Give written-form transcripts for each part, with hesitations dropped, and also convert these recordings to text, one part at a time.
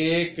1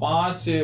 5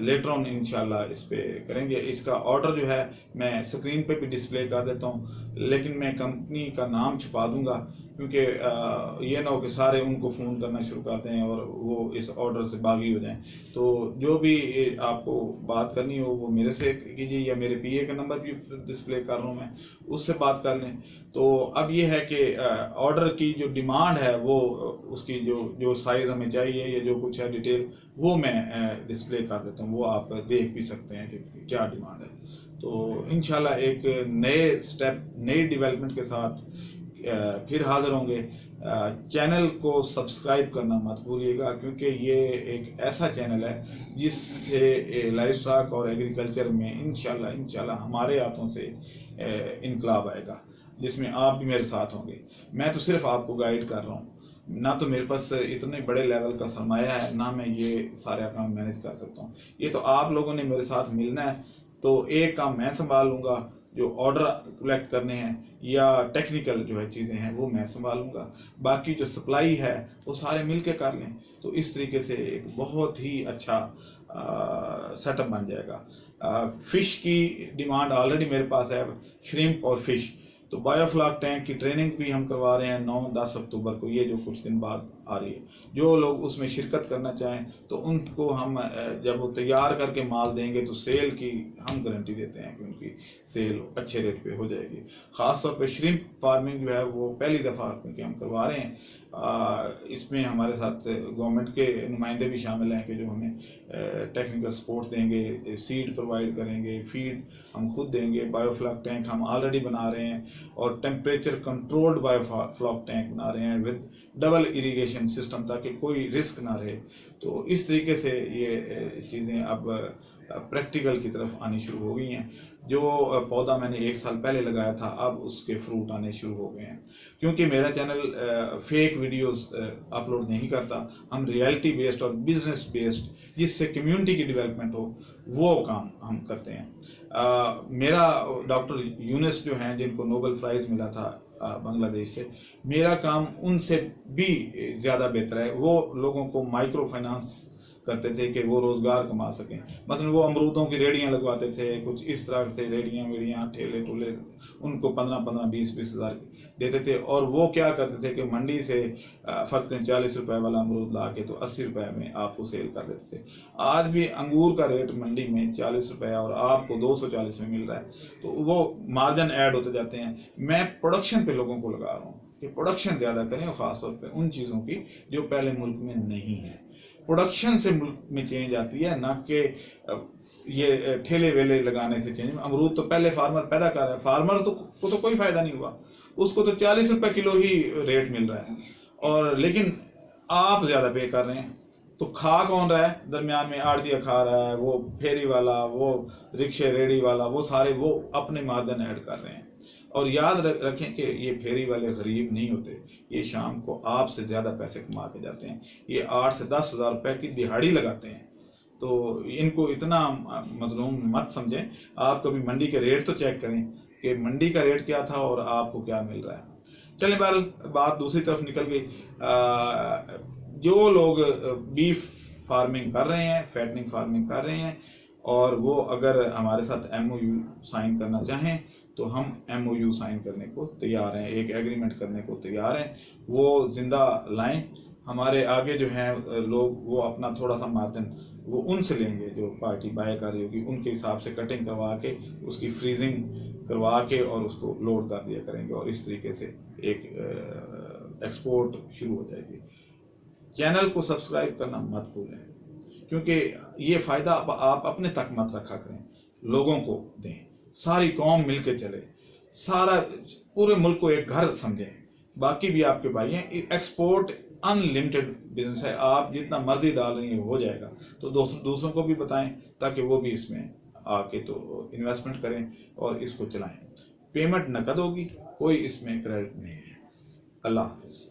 later on انشاءاللہ اس پہ کریں گے. اس کا آرڈر جو ہے میں اسکرین پہ بھی ڈسپلے کر دیتا ہوں، لیکن میں کمپنی کا نام چھپا دوں گا، کیونکہ یہ نہ ہو کہ سارے ان کو فون کرنا شروع کرتے ہیں اور وہ اس آرڈر سے باغی ہو جائیں. تو جو بھی آپ کو بات کرنی ہو وہ میرے سے کیجیے، یا میرے پی اے کا نمبر بھی ڈسپلے کر رہا ہوں میں، اس سے بات کر لیں. تو اب یہ ہے کہ آرڈر کی جو ڈیمانڈ ہے وہ اس کی جو سائز ہمیں چاہیے یا جو کچھ ہے ڈیٹیل وہ میں ڈسپلے کر دیتا ہوں، وہ آپ دیکھ بھی سکتے ہیں کہ کیا ڈیمانڈ ہے. تو انشاءاللہ ایک نئے سٹیپ، نئی ڈیولپمنٹ کے ساتھ پھر حاضر ہوں گے. چینل کو سبسکرائب کرنا مت بھولیے گا، کیونکہ یہ ایک ایسا چینل ہے جس سے لائف اسٹاک اور ایگریکلچر میں انشاءاللہ ہمارے ہاتھوں سے انقلاب آئے گا، جس میں آپ بھی میرے ساتھ ہوں گے. میں تو صرف آپ کو گائیڈ کر رہا ہوں، نہ تو میرے پاس اتنے بڑے لیول کا سرمایہ ہے، نہ میں یہ سارے کام مینیج کر سکتا ہوں. یہ تو آپ لوگوں نے میرے ساتھ ملنا ہے. تو ایک کام میں سنبھال لوں گا، جو آرڈر کلیکٹ کرنے ہیں یا ٹیکنیکل جو ہے چیزیں ہیں وہ میں سنبھالوں گا، باقی جو سپلائی ہے وہ سارے مل کے کر لیں. تو اس طریقے سے ایک بہت ہی اچھا سیٹ اپ بن جائے گا. فش کی ڈیمانڈ آلریڈی میرے پاس ہے، شریمپ اور فش. تو بایو فلاک ٹینک کی ٹریننگ بھی ہم کروا رہے ہیں 9-10 اکتوبر کو، یہ جو کچھ دن بعد آ رہی ہے. جو لوگ اس میں شرکت کرنا چاہیں تو ان کو ہم جب وہ تیار کر کے مال دیں گے تو سیل کی ہم گارنٹی دیتے ہیں کہ ان کی سیل اچھے ریٹ پہ ہو جائے گی. خاص طور پہ شرمپ فارمنگ جو ہے وہ پہلی دفعہ کیونکہ ہم کروا رہے ہیں. اس میں ہمارے ساتھ گورنمنٹ کے نمائندے بھی شامل ہیں کہ جو ہمیں ٹیکنیکل سپورٹ دیں گے، سیڈ پرووائڈ کریں گے، فیڈ ہم خود دیں گے. بایو فلاک ٹینک ہم آلریڈی بنا رہے ہیں اور temperature controlled bio flock tank بنا رہے ہیں ود ڈبل اریگیشن سسٹم، تاکہ کوئی رسک نہ رہے. تو اس طریقے سے یہ چیزیں اب پریکٹیکل کی طرف آنی شروع ہو گئی ہیں. جو پودا میں نے 1 سال پہلے لگایا تھا اب اس کے فروٹ آنے شروع ہو گئے ہیں. کیونکہ میرا چینل فیک ویڈیوز اپلوڈ نہیں کرتا، ہم ریئلٹی بیسڈ اور بزنس بیسڈ جس سے کمیونٹی کی ڈیولپمنٹ ہو وہ کام ہم کرتے ہیں. میرا ڈاکٹر یونس جو ہیں جن کو نوبل پرائز ملا تھا بنگلہ دیش سے، میرا کام ان سے بھی زیادہ بہتر ہے. وہ لوگوں کو مائکرو فائنانس کرتے تھے کہ وہ روزگار کما سکیں. مثلا وہ امرودوں کی ریڑیاں لگواتے تھے، کچھ اس طرح سے ریڑیاں ویڑیاں ٹھیلے ٹولے، ان کو 15 20 ہزار دیتے تھے. اور وہ کیا کرتے تھے کہ منڈی سے فرض کریں 40 روپے والا امرود لا کے تو 80 روپے میں آپ کو سیل کر دیتے تھے. آج بھی انگور کا ریٹ منڈی میں 40 روپے اور آپ کو 240 میں مل رہا ہے. تو وہ مارجن ایڈ ہوتے جاتے ہیں. میں پروڈکشن پہ لوگوں کو لگا رہا ہوں کہ پروڈکشن زیادہ کریں، اور خاص طور پہ ان چیزوں کی جو پہلے ملک میں نہیں ہے. پروڈکشن سے ملک میں چینج آتی ہے، نہ کہ یہ ٹھیلے ویلے لگانے سے چینج. امرود تو پہلے فارمر پیدا کر رہا ہے، فارمر کو تو کوئی فائدہ نہیں ہوا، اس کو تو 40 روپے کلو ہی ریٹ مل رہا ہے. اور لیکن آپ زیادہ پے کر رہے ہیں. تو کھا کون رہا ہے درمیان میں؟ آڑتیہ کھا رہا ہے، وہ پھیری والا، وہ رکشے ریڑی والا، وہ سارے وہ اپنے مارجن ایڈ کر رہے ہیں. اور یاد رکھیں کہ یہ پھیری والے غریب نہیں ہوتے، یہ شام کو آپ سے زیادہ پیسے کما کے جاتے ہیں. یہ 8 سے 10 ہزار روپے کی دہاڑی لگاتے ہیں. تو ان کو اتنا مظلوم مت سمجھیں. آپ کبھی منڈی کے ریٹ تو چیک کریں کہ منڈی کا ریٹ کیا تھا اور آپ کو کیا مل رہا ہے. چلیں بہرحال بات دوسری طرف نکل گئی. جو لوگ بیف فارمنگ کر رہے ہیں، فیٹنگ فارمنگ کر رہے ہیں، اور وہ اگر ہمارے ساتھ ایم او یو سائن کرنا چاہیں تو ہم ایم او یو سائن کرنے کو تیار ہیں، ایک ایگریمنٹ کرنے کو تیار ہیں. وہ زندہ لائیں. ہمارے آگے جو ہیں لوگ وہ اپنا تھوڑا سا مارجن وہ ان سے لیں گے جو پارٹی بائے کر رہی ہوگی، ان کے حساب سے کٹنگ کروا کے اس کی فریزنگ کروا کے اور اس کو لوڈ کر دیا کریں گے، اور اس طریقے سے ایک ایکسپورٹ شروع ہو جائے گی. چینل کو سبسکرائب کرنا مت بھولیں، کیونکہ یہ فائدہ آپ اپنے تک مت رکھا کریں، لوگوں کو دیں. ساری قوم مل کے چلے، سارا پورے ملک کو ایک گھر سمجھیں. باقی بھی آپ کے بھائی ہیں. ایکسپورٹ ان لمیٹڈ بزنس ہے، آپ جتنا مرضی ڈال رہی ہیں ہو جائے گا. تو دوسروں کو بھی بتائیں تاکہ وہ بھی اس میں آ کے تو انویسٹمنٹ کریں اور اس کو چلائیں. پیمنٹ نقد ہوگی، کوئی اس میں کریڈٹ نہیں ہے. اللہ حافظ.